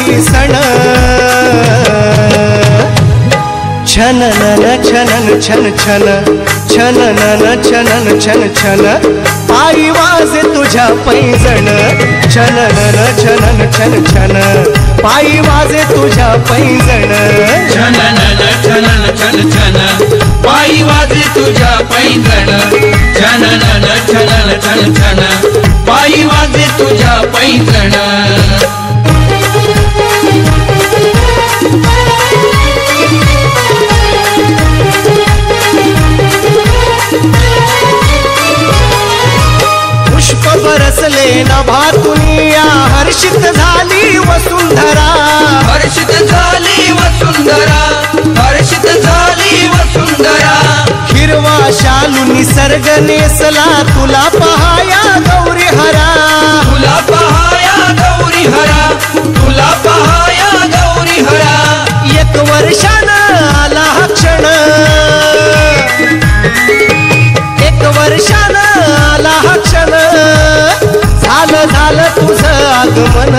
होई सण छननन छनन छन छन छननन छनन छन छन पायी वाजे तुझ्या पैंजण छननन छनन छन छन पायी वाजे तुझ्या पैंजण छननन छनन छन छन पायी वाजे तुझ्या पैंजण छननन छनन छन छन पायी वाजे तुझ्या पैंजण बरसले नभातुनिया हर्षित झाली वसुंधरा हर्षित झाली वसुंधरा हर्षित झाली वसुंधरा हिरवा शालू निसर्ग नेसला तुला पहाया गौरी हरा तुला पहाया गौरी हरा तुला पहाया गौरी हरा एक वर्षानं आला हा क्षण एक वर्षानं आला हा क्षण झालं तुझं आगमन